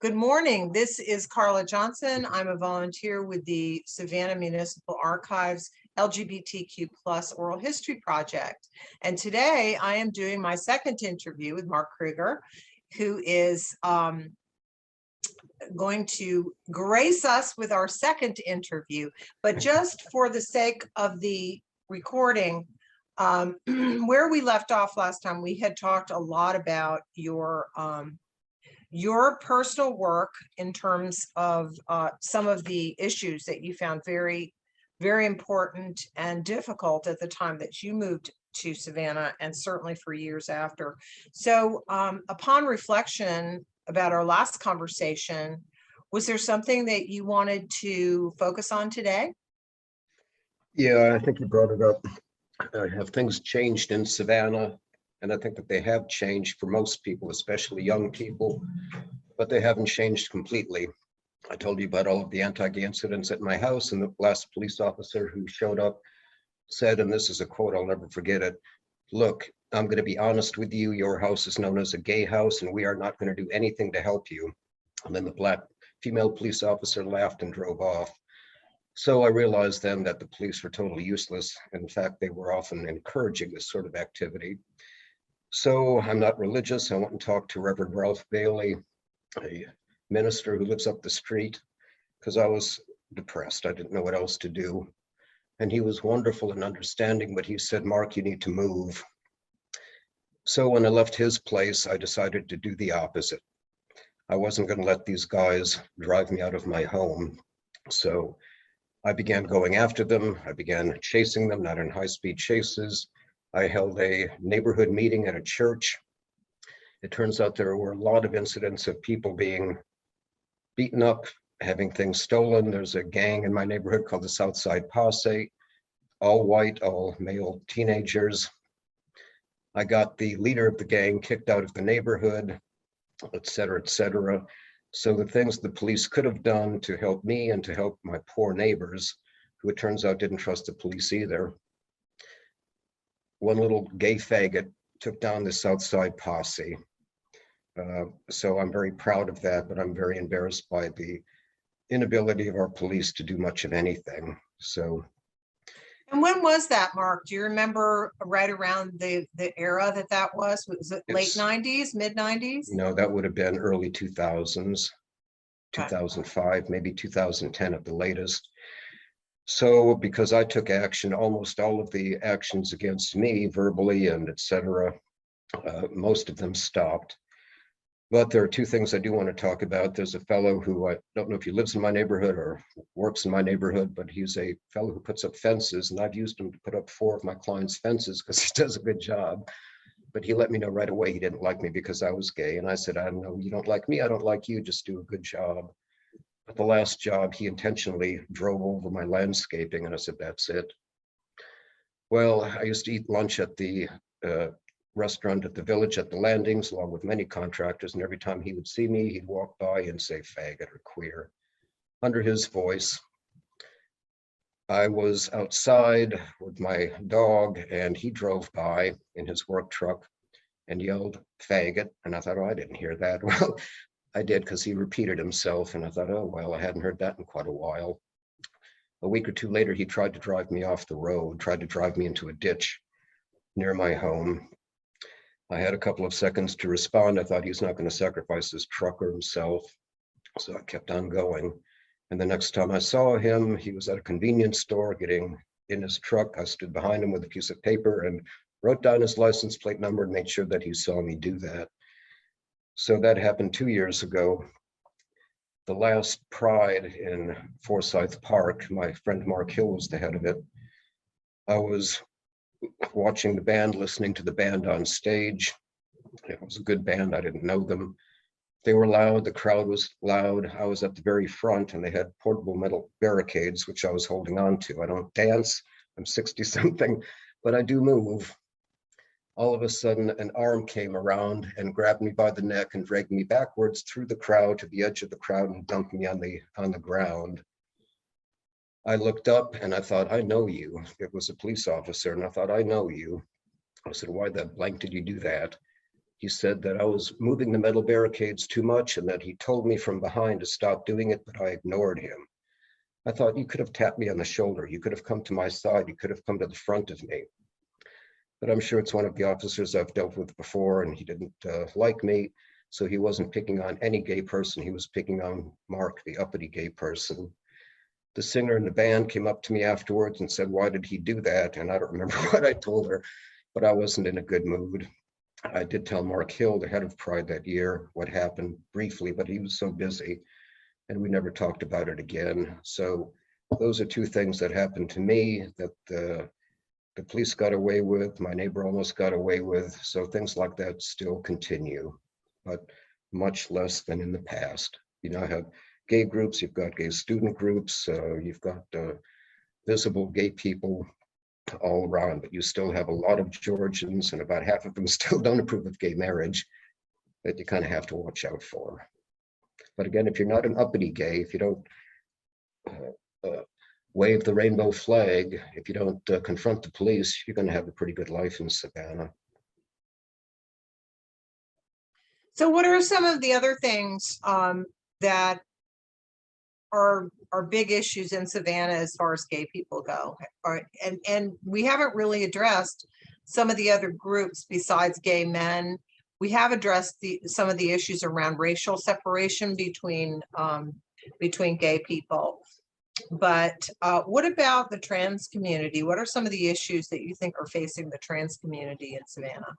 Good morning. This is Carla Johnson. I'm a volunteer with the Savannah Municipal Archives LGBTQ plus Oral History Project. And today I am doing my second interview with Mark Krueger, who is going to grace us with our second interview. But just for the sake of the recording, where we left off last time, we had talked a lot about your personal work in terms of some of the issues that you found very, very important and difficult at the time that you moved to Savannah, and certainly for years after. So upon reflection about our last conversation, was there something that you wanted to focus on today? Yeah, I think you brought it up. Have things changed in Savannah? And I think that they have changed for most people, especially young people, but they haven't changed completely. I told you about all of the anti-gay incidents at my house, and the last police officer who showed up said, and this is a quote, I'll never forget it, "Look, I'm going to be honest with you. Your house is known as a gay house, and we are not going to do anything to help you." And then the black female police officer laughed and drove off. So I realized then that the police were totally useless. In fact, they were often encouraging this sort of activity. So I'm not religious. I went and talked to Reverend Ralph Bailey, a minister who lives up the street, because I was depressed. I didn't know what else to do. And he was wonderful and understanding, but he said, "Mark, you need to move." So when I left his place, I decided to do the opposite. I wasn't going to let these guys drive me out of my home. So I began going after them. I began chasing them, not in high-speed chases. I held a neighborhood meeting at a church. It turns out there were a lot of incidents of people being beaten up, having things stolen. There's a gang in my neighborhood called the Southside Posse, all white, all male teenagers. I got the leader of the gang kicked out of the neighborhood, et cetera, et cetera. So the things the police could have done to help me and to help my poor neighbors, who it turns out didn't trust the police either. One little gay faggot took down the Southside Posse. So I'm very proud of that, but I'm very embarrassed by the inability of our police to do much of anything. So. And when was that, Mark? Do you remember right around the era that was? Was it late 90s, mid 90s? No, that would have been early 2000s, 2005, maybe 2010 at the latest. So because I took action, almost all of the actions against me, verbally and et cetera, most of them stopped. But there are two things I do want to talk about. There's a fellow who, I don't know if he lives in my neighborhood or works in my neighborhood, but he's a fellow who puts up fences, and I've used him to put up 4 of my clients' fences because he does a good job. But he let me know right away he didn't like me because I was gay. And I said, "I know you don't like me, I don't like you, just do a good job." But the last job, he intentionally drove over my landscaping, and I said, "That's it." Well, I used to eat lunch at the restaurant at the village at the landings, along with many contractors, and every time he would see me, he'd walk by and say faggot or queer under his voice. I was outside with my dog, and he drove by in his work truck and yelled faggot, and I thought, oh, I didn't hear that. Well, I did, because he repeated himself, and I thought, oh, well, I hadn't heard that in quite a while. A week or two later, he tried to drive me off the road, tried to drive me into a ditch near my home. I had a couple of seconds to respond. I thought he's not going to sacrifice his truck or himself, so I kept on going. And the next time I saw him, he was at a convenience store getting in his truck. I stood behind him with a piece of paper and wrote down his license plate number and made sure that he saw me do that. So that happened 2 years ago. The last Pride in Forsyth Park, my friend Mark Hill was the head of it. I was watching the band, listening to the band on stage. It was a good band. I didn't know them. They were loud. The crowd was loud. I was at the very front, and they had portable metal barricades, which I was holding on to. I don't dance. I'm 60 something, but I do move. All of a sudden, an arm came around and grabbed me by the neck and dragged me backwards through the crowd to the edge of the crowd and dumped me on the ground. I looked up and I thought, I know you. It was a police officer, and I thought, I know you. I said, why the blank did you do that? He said that I was moving the metal barricades too much and that he told me from behind to stop doing it, but I ignored him. I thought, you could have tapped me on the shoulder. You could have come to my side. You could have come to the front of me. But I'm sure it's one of the officers I've dealt with before, and he didn't like me. So he wasn't picking on any gay person. He was picking on Mark, the uppity gay person. The singer in the band came up to me afterwards and said, why did he do that? And I don't remember what I told her, but I wasn't in a good mood. I did tell Mark Hill, the head of Pride that year, what happened briefly, but he was so busy and we never talked about it again. So those are two things that happened to me that the police got away with, my neighbor almost got away with. So things like that still continue, but much less than in the past. You now have gay groups, you've got gay student groups, you've got visible gay people all around, but you still have a lot of Georgians, and about half of them still don't approve of gay marriage, that you kind of have to watch out for. But again, if you're not an uppity gay, if you don't wave the rainbow flag, if you don't confront the police, you're going to have a pretty good life in Savannah. So what are some of the other things that are big issues in Savannah as far as gay people go? And we haven't really addressed some of the other groups besides gay men. We have addressed some of the issues around racial separation between gay people. But what about the trans community? What are some of the issues that you think are facing the trans community in Savannah?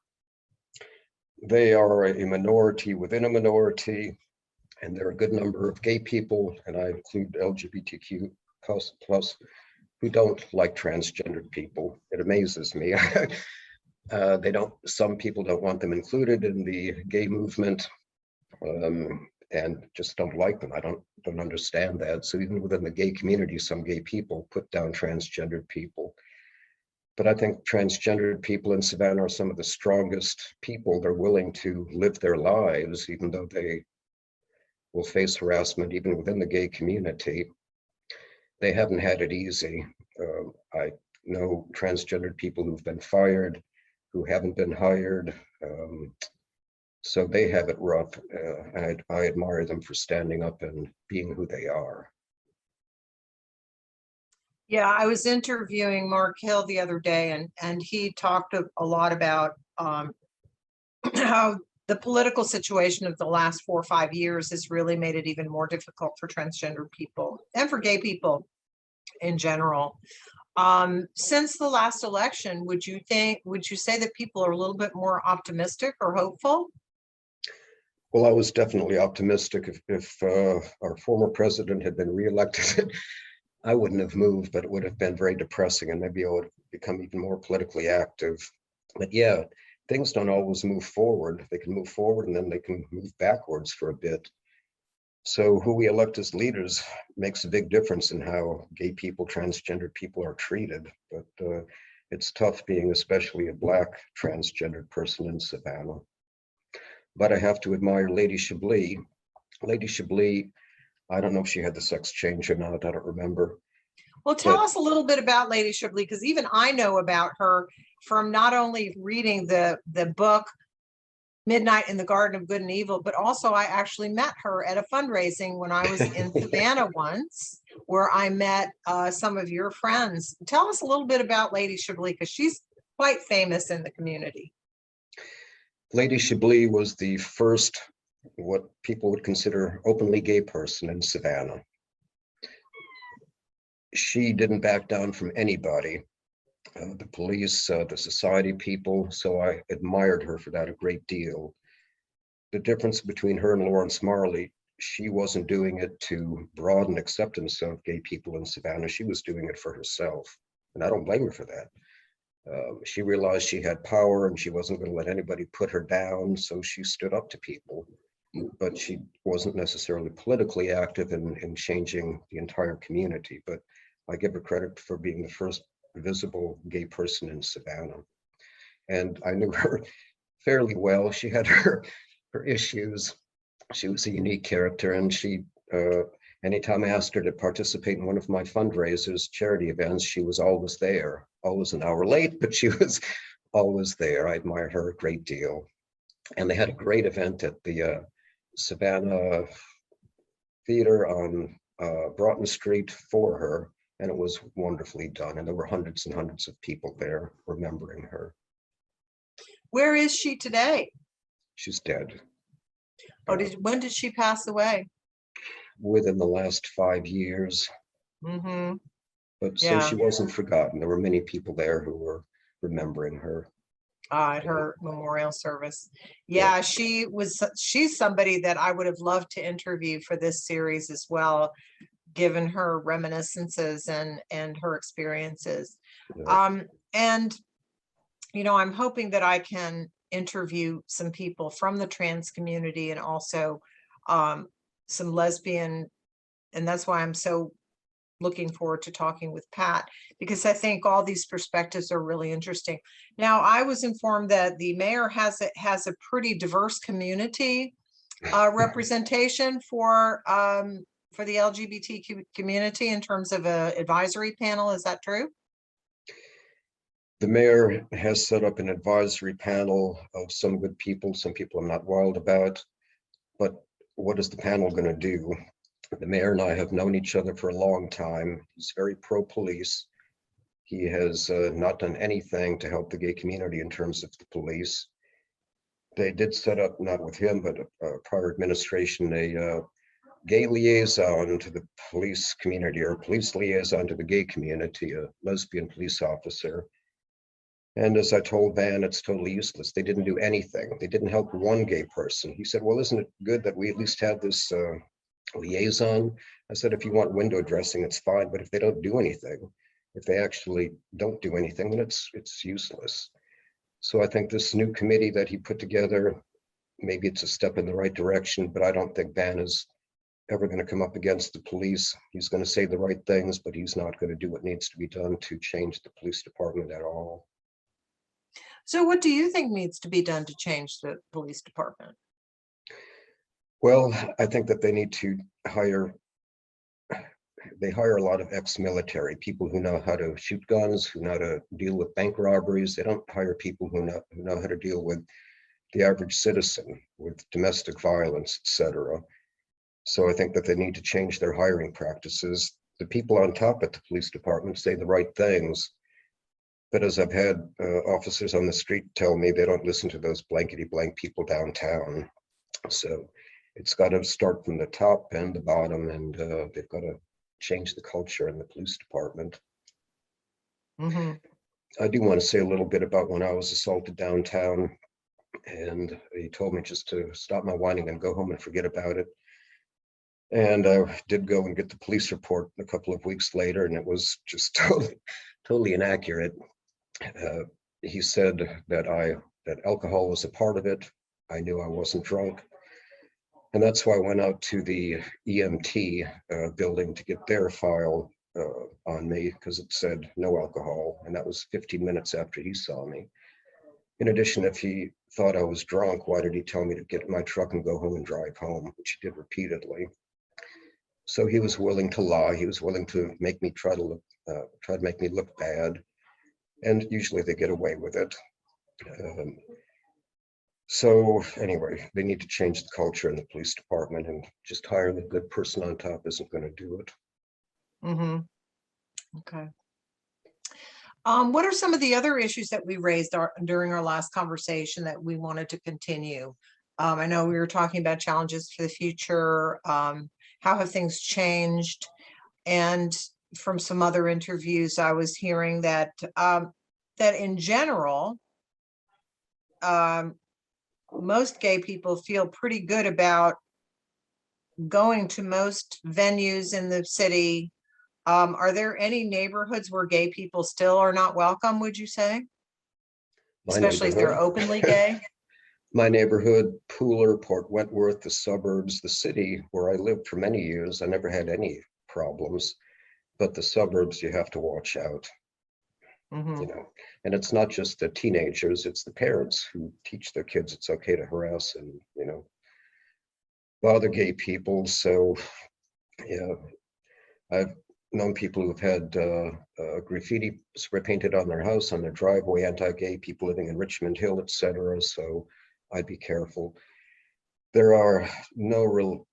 They are a minority within a minority, and there are a good number of gay people, and I include LGBTQ plus, who don't like transgendered people. It amazes me. Some people don't want them included in the gay movement, and just don't like them. I don't understand that. So even within the gay community, some gay people put down transgendered people. But I think transgendered people in Savannah are some of the strongest people. They're willing to live their lives, even though they will face harassment even within the gay community. They haven't had it easy. I know transgendered people who've been fired, who haven't been hired. So they have it rough. I admire them for standing up and being who they are. Yeah, I was interviewing Mark Hill the other day, and he talked a lot about how the political situation of the last 4 or 5 years has really made it even more difficult for transgender people and for gay people in general. Since the last election, would you say that people are a little bit more optimistic or hopeful? Well, I was definitely optimistic. If our former president had been reelected, I wouldn't have moved, but it would have been very depressing, and maybe I would have become even more politically active. But yeah, things don't always move forward. They can move forward and then they can move backwards for a bit. So who we elect as leaders makes a big difference in how gay people, transgendered people are treated. But it's tough being especially a Black transgendered person in Savannah. But I have to admire Lady Chablis. Lady Chablis, I don't know if she had the sex change or not, I don't remember. Well, tell us a little bit about Lady Chablis, because even I know about her from not only reading the book Midnight in the Garden of Good and Evil, but also I actually met her at a fundraising when I was in Savannah once, where I met some of your friends. Tell us a little bit about Lady Chablis, because she's quite famous in the community. Lady Chablis was the first, what people would consider openly gay person in Savannah. She didn't back down from anybody, the police, the society people, so I admired her for that a great deal. The difference between her and Lawrence Marley, she wasn't doing it to broaden acceptance of gay people in Savannah. She was doing it for herself, and I don't blame her for that. She realized she had power and she wasn't going to let anybody put her down, so she stood up to people. But she wasn't necessarily politically active in changing the entire community. But I give her credit for being the first visible gay person in Savannah. And I knew her fairly well. She had her issues. She was a unique character, and she, anytime I asked her to participate in one of my fundraisers, charity events, she was always there, always an hour late, but she was always there. I admire her a great deal. And they had a great event at the Savannah Theater on Broughton Street for her, and it was wonderfully done. And there were hundreds and hundreds of people there remembering her. Where is she today? She's dead. Oh, when did she pass away? Within the last 5 years. Mm-hmm. But so Yeah. she wasn't forgotten. There were many people there who were remembering her. At her memorial service. Yeah, she's somebody that I would have loved to interview for this series as well, given her reminiscences and her experiences. Yeah. And I'm hoping that I can interview some people from the trans community and also some lesbian, and that's why I'm so looking forward to talking with Pat, because I think all these perspectives are really interesting. Now, I was informed that the mayor has a pretty diverse community representation for the LGBTQ community in terms of a advisory panel. Is that true? The mayor has set up an advisory panel of some good people, some people I'm not wild about, but what is the panel going to do? The mayor and I have known each other for a long time. He's very pro-police. He has not done anything to help the gay community in terms of the police. They did set up, not with him, but a prior administration, a gay liaison to the police community, or police liaison to the gay community, a lesbian police officer. And as I told Van, it's totally useless. They didn't do anything. They didn't help one gay person. He said, well, isn't it good that we at least have this liaison? I said, if you want window dressing, it's fine. But if they don't do anything, if they actually don't do anything, then it's useless. So I think this new committee that he put together, maybe it's a step in the right direction, but I don't think Van is ever going to come up against the police. He's going to say the right things, but he's not going to do what needs to be done to change the police department at all. So what do you think needs to be done to change the police department? Well, I think that they need to hire a lot of ex-military people who know how to shoot guns, who know how to deal with bank robberies. They don't hire people who know how to deal with the average citizen, with domestic violence, etc. So I think that they need to change their hiring practices. The people on top at the police department say the right things, but as I've had officers on the street tell me, they don't listen to those blankety blank people downtown. So it's got to start from the top and the bottom, and they've got to change the culture in the police department. Mm-hmm. I do want to say a little bit about when I was assaulted downtown, and he told me just to stop my whining and go home and forget about it. And I did go and get the police report a couple of weeks later, and it was just totally inaccurate. He said that alcohol was a part of it. I knew I wasn't drunk. And that's why I went out to the EMT building to get their file on me, because it said no alcohol. And that was 15 minutes after he saw me. In addition, if he thought I was drunk, why did he tell me to get in my truck and go home and drive home, which he did repeatedly? So he was willing to lie. He was willing to make me try to make me look bad. And usually they get away with it. So anyway, they need to change the culture in the police department, and just hiring a good person on top isn't going to do it. Mm-hmm. Okay. What are some of the other issues that we raised during our last conversation that we wanted to continue? I know we were talking about challenges for the future. How have things changed? And from some other interviews, I was hearing that that in general, most gay people feel pretty good about going to most venues in the city. Are there any neighborhoods where gay people still are not welcome, would you say? Especially if they're openly gay? My neighborhood, Pooler, Port Wentworth, the suburbs, the city where I lived for many years, I never had any problems. But the suburbs, you have to watch out. Mm-hmm. And it's not just the teenagers, it's the parents who teach their kids it's okay to harass and bother gay people. So yeah, I've known people who've had graffiti spray painted on their house, on their driveway, anti-gay people living in Richmond Hill, etc. So I'd be careful. There are no real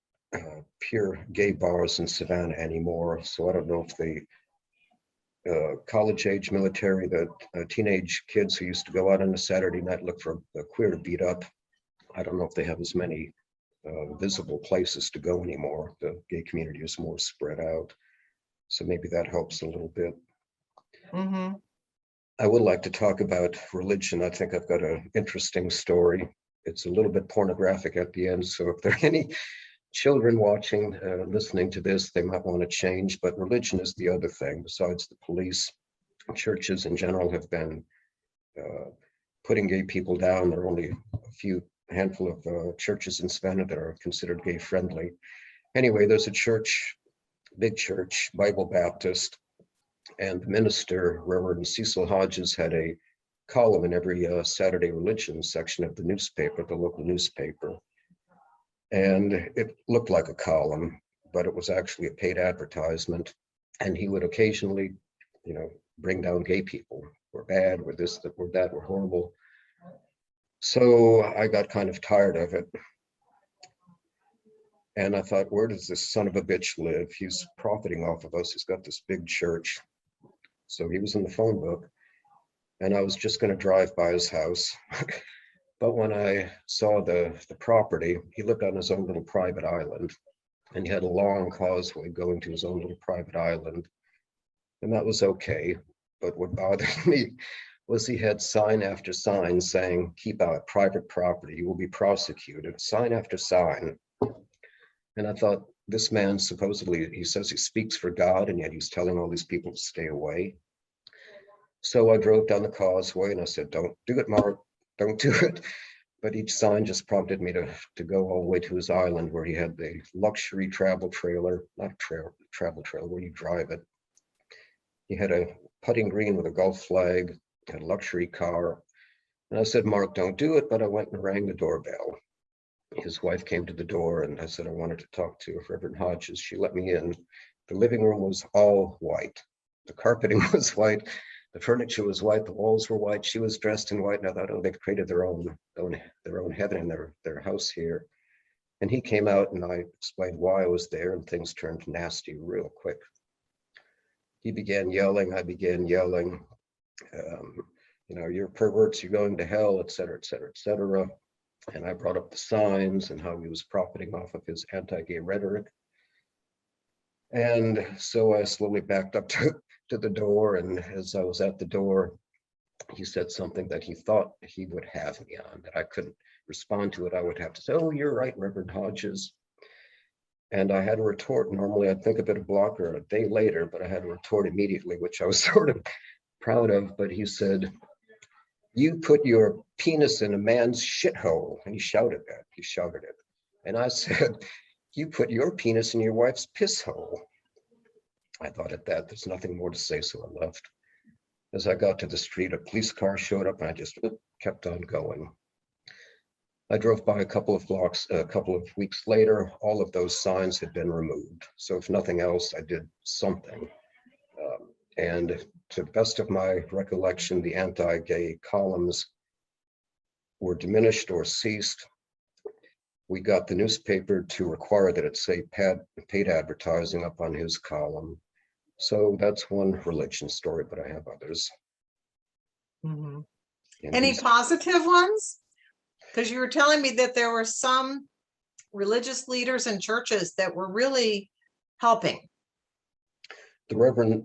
pure gay bars in Savannah anymore, so I don't know if the college-age military, the teenage kids who used to go out on a Saturday night look for a queer to beat up, I don't know if they have as many visible places to go anymore. The gay community is more spread out, so maybe that helps a little bit. Mm-hmm. I would like to talk about religion. I think I've got an interesting story. It's a little bit pornographic at the end, so if there are any children watching, listening to this, they might want to change, but religion is the other thing. Besides the police, churches in general have been putting gay people down. There are only a handful of churches in Savannah that are considered gay friendly. Anyway, there's a church, big church, Bible Baptist, and the minister, Reverend Cecil Hodges, had a column in every Saturday religion section of the newspaper, the local newspaper. And it looked like a column, but it was actually a paid advertisement. And he would occasionally, bring down gay people. We're bad, we're this, we're that, we're horrible. So I got kind of tired of it. And I thought, where does this son of a bitch live? He's profiting off of us. He's got this big church. So he was in the phone book, and I was just going to drive by his house. But when I saw the property, he lived on his own little private island, and he had a long causeway going to his own little private island. And that was okay. But what bothered me was he had sign after sign saying, keep out private property, you will be prosecuted, sign after sign. And I thought, this man supposedly, he says he speaks for God, and yet he's telling all these people to stay away. So I drove down the causeway and I said, don't do it, Mark, don't do it. But each sign just prompted me to go all the way to his island, where he had the luxury travel trailer, not travel trailer, where you drive it. He had a putting green with a golf flag, had a luxury car. And I said, Mark, don't do it. But I went and rang the doorbell. His wife came to the door, and I said I wanted to talk to Reverend Hodges. She let me in. The living room was all white. The carpeting was white. The furniture was white. The walls were white. She was dressed in white. And I thought, oh, they've created their own heaven in their house here. And he came out, and I explained why I was there, and things turned nasty real quick. He began yelling. I began yelling. You're perverts. You're going to hell, et cetera, et cetera, et cetera. And I brought up the signs and how he was profiting off of his anti-gay rhetoric. And so I slowly backed up to the door. And as I was at the door, he said something that he thought he would have me on, that I couldn't respond to it. I would have to say, oh, you're right, Reverend Hodges. And I had a retort. Normally I'd think of it a block or a day later, but I had a retort immediately, which I was sort of proud of. But he said, you put your penis in a man's shithole. And he shouted that. He shouted it. And I said, you put your penis in your wife's piss hole. I thought at that, there's nothing more to say, so I left. As I got to the street, a police car showed up, and I just kept on going. I drove by a couple of blocks, a couple of weeks later. All of those signs had been removed. So if nothing else, I did something. And to the best of my recollection, the anti-gay columns were diminished or ceased. We got the newspaper to require that it say paid advertising up on his column. So that's one religion story, but I have others. Mm-hmm. Any positive ones? Because you were telling me that there were some religious leaders and churches that were really helping. The Reverend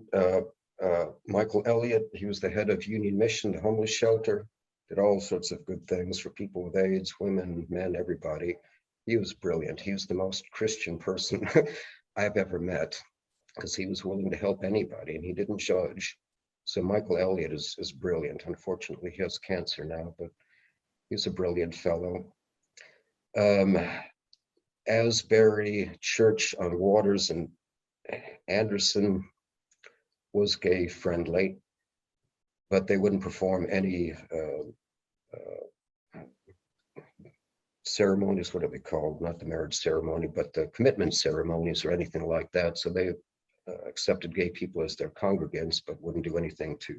Michael Elliott, he was the head of Union Mission, the homeless shelter, did all sorts of good things for people with AIDS, women, men, everybody. He was brilliant. He was the most Christian person I've ever met, because he was willing to help anybody and he didn't judge. So Michael Elliott is brilliant. Unfortunately, he has cancer now, but he's a brilliant fellow. Asbury Church on Waters and Anderson was gay friendly, but they wouldn't perform any ceremonies, what are they called? Not the marriage ceremony, but the commitment ceremonies or anything like that. So they accepted gay people as their congregants, but wouldn't do anything to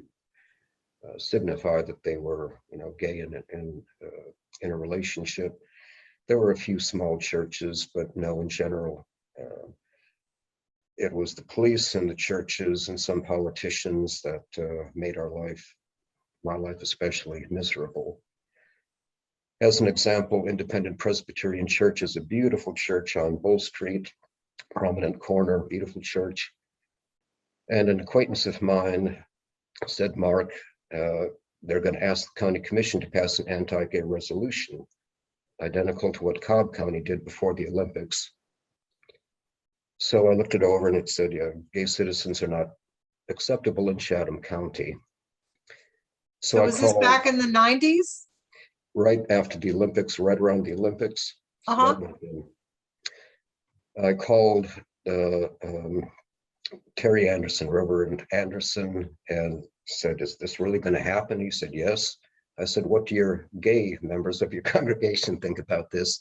signify that they were, gay and in a relationship. There were a few small churches, but no, in general, it was the police and the churches and some politicians that made my life especially, miserable. As an example, Independent Presbyterian Church is a beautiful church on Bull Street, prominent corner, beautiful church. And an acquaintance of mine said, Mark, they're going to ask the county commission to pass an anti-gay resolution, identical to what Cobb County did before the Olympics. So I looked it over and it said, yeah, gay citizens are not acceptable in Chatham County. So I was this called back in the 90s? right after the Olympics, right around the Olympics. So that would have been, I called Terry Anderson, Reverend Anderson, and said, is this really going to happen? He said, yes. I said, what do your gay members of your congregation think about this?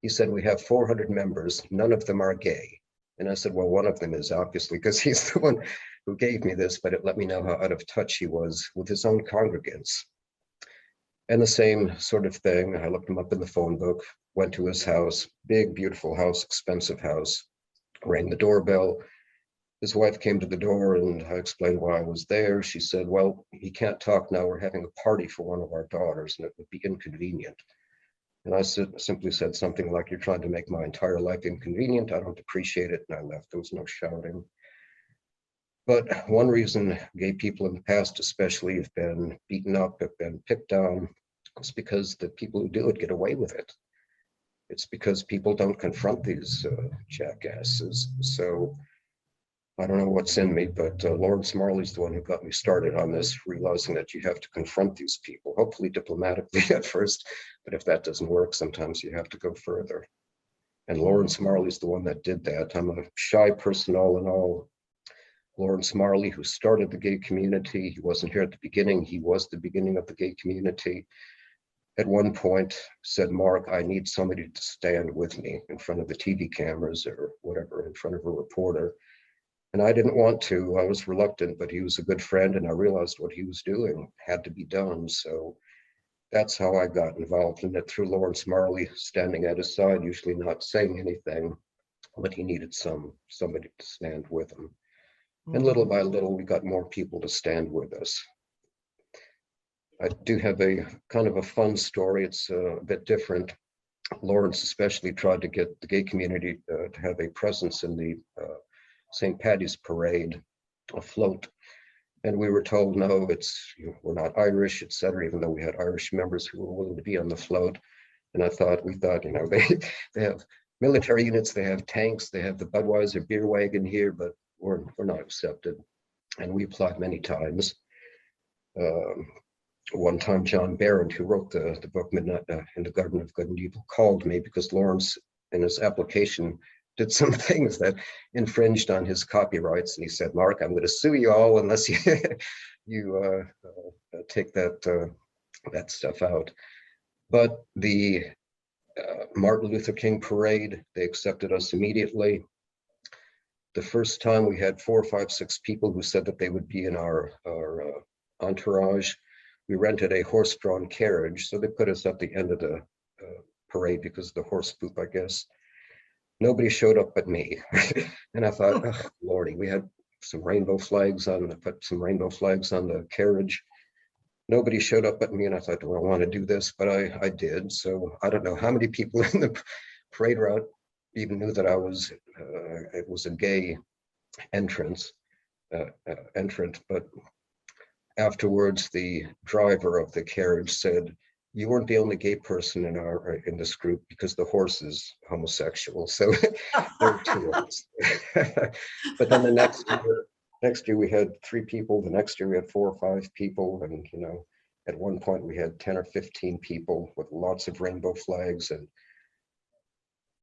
He said, we have 400 members. None of them are gay. And I said, well, one of them is obviously, because he's the one who gave me this, but it let me know how out of touch he was with his own congregants. And the same sort of thing, I looked him up in the phone book, went to his house, big, beautiful house, expensive house, rang the doorbell. His wife came to the door and I explained why I was there. She said, well, he can't talk now. We're having a party for one of our daughters and it would be inconvenient. And I simply said something like, you're trying to make my entire life inconvenient. I don't appreciate it. And I left. There was no shouting. But one reason gay people in the past especially have been beaten up, have been picked on, is because the people who do it get away with it. It's because people don't confront these jackasses. So I don't know what's in me, but Lawrence Marley's the one who got me started on this, realizing that you have to confront these people, hopefully diplomatically at first, but if that doesn't work, sometimes you have to go further. And Lawrence Marley's the one that did that. I'm a shy person all in all. Lawrence Marley, who started the gay community, he wasn't here at the beginning, he was the beginning of the gay community. At one point said, Mark, I need somebody to stand with me in front of the TV cameras or whatever, in front of a reporter. And I didn't want to, I was reluctant, but he was a good friend and I realized what he was doing had to be done. So that's how I got involved in it, through Lawrence Marley standing at his side, usually not saying anything, but he needed somebody to stand with him. And little by little, we got more people to stand with us. I do have a kind of a fun story. It's a bit different. Lawrence especially tried to get the gay community to have a presence in the St. Paddy's Parade, a float. And we were told, no, we're not Irish, etc., even though we had Irish members who were willing to be on the float. And we thought, they have military units, they have tanks, they have the Budweiser beer wagon here, but we're not accepted. And we applied many times. One time, John Barrett, who wrote the book Midnight in the Garden of Good and Evil, called me because Lawrence, in his application, did some things that infringed on his copyrights. And he said, Mark, I'm going to sue you all unless you take that stuff out. But the Martin Luther King parade, they accepted us immediately. The first time we had 4, 5, 6 people who said that they would be in our entourage. We rented a horse-drawn carriage, so they put us at the end of the parade because of the horse poop, I guess. Nobody showed up but me. And I thought, oh, Lordy, we had some rainbow flags put some rainbow flags on the carriage. Nobody showed up but me, and I thought, do I want to do this? But I did. So I don't know how many people in the parade route even knew that it was a gay entrant, but afterwards, the driver of the carriage said, you weren't the only gay person in this group because the horse is homosexual. So there were 2 of us. But then the next year we had 3 people. The next year we had 4 or 5 people. And, at one point we had 10 or 15 people with lots of rainbow flags, and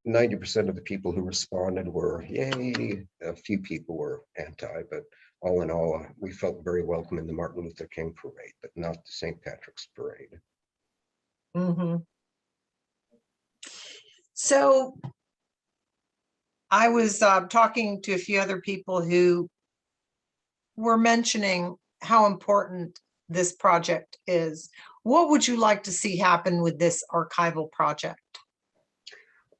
90% of the people who responded were yay. A few people were anti, but all in all, we felt very welcome in the Martin Luther King parade, but not the St. Patrick's parade. So I was talking to a few other people who were mentioning how important this project is. What would you like to see happen with this archival project?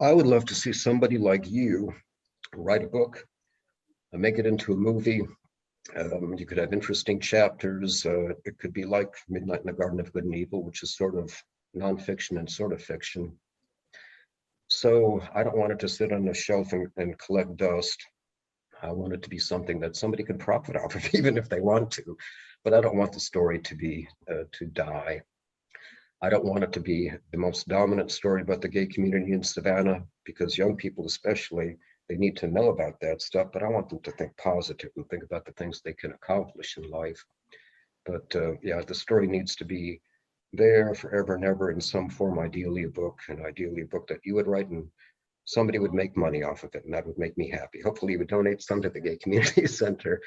I would love to see somebody like you write a book and make it into a movie. You could have interesting chapters. It could be like Midnight in the Garden of Good and Evil, which is sort of nonfiction and sort of fiction. So I don't want it to sit on a shelf and collect dust. I want it to be something that somebody can profit off of, even if they want to. But I don't want the story to be to die. I don't want it to be the most dominant story about the gay community in Savannah, because young people especially, they need to know about that stuff, but I want them to think positive and think about the things they can accomplish in life. But yeah, the story needs to be there forever and ever in some form, ideally a book, and ideally a book that you would write and somebody would make money off of it, and that would make me happy. Hopefully you would donate some to the Gay Community Center,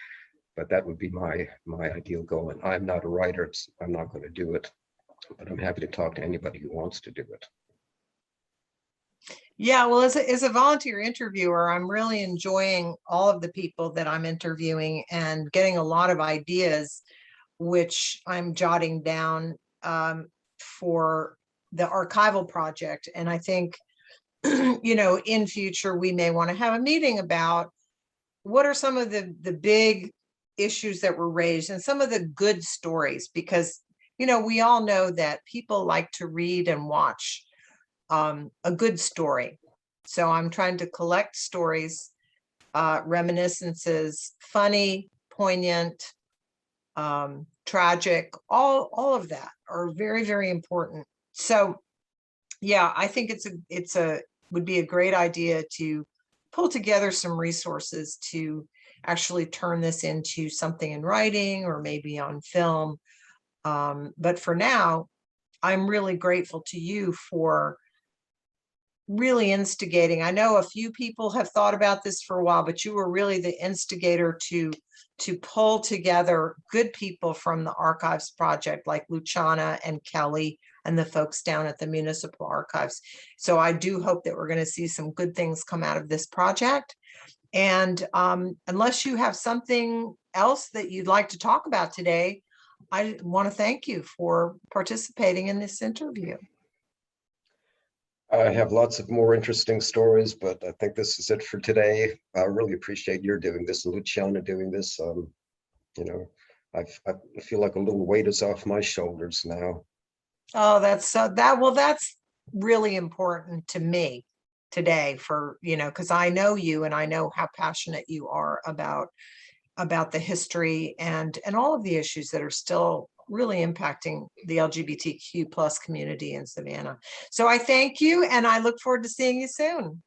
but that would be my ideal goal. And I'm not a writer, I'm not going to do it, but I'm happy to talk to anybody who wants to do it. Yeah, well, as a volunteer interviewer, I'm really enjoying all of the people that I'm interviewing and getting a lot of ideas, which I'm jotting down for the archival project. And I think, you know, in future, we may want to have a meeting about what are some of the big issues that were raised and some of the good stories, because, you know, we all know that people like to read and watch a good story. So I'm trying to collect stories, reminiscences, funny, poignant, tragic, all of that are very, very important. So yeah, I think would be a great idea to pull together some resources to actually turn this into something in writing or maybe on film. But for now, I'm really grateful to you for really instigating. I know a few people have thought about this for a while, but you were really the instigator to pull together good people from the Archives Project, like Luciana and Kelly and the folks down at the Municipal Archives. So I do hope that we're going to see some good things come out of this project. And unless you have something else that you'd like to talk about today, I want to thank you for participating in this interview. I have lots of more interesting stories, but I think this is it for today. I really appreciate your doing this and Luciana doing this. You know, I feel like a little weight is off my shoulders now. Oh, that's really important to me today, for, you know, because I know you and I know how passionate you are about the history and all of the issues that are still really impacting the LGBTQ plus community in Savannah. So I thank you and I look forward to seeing you soon.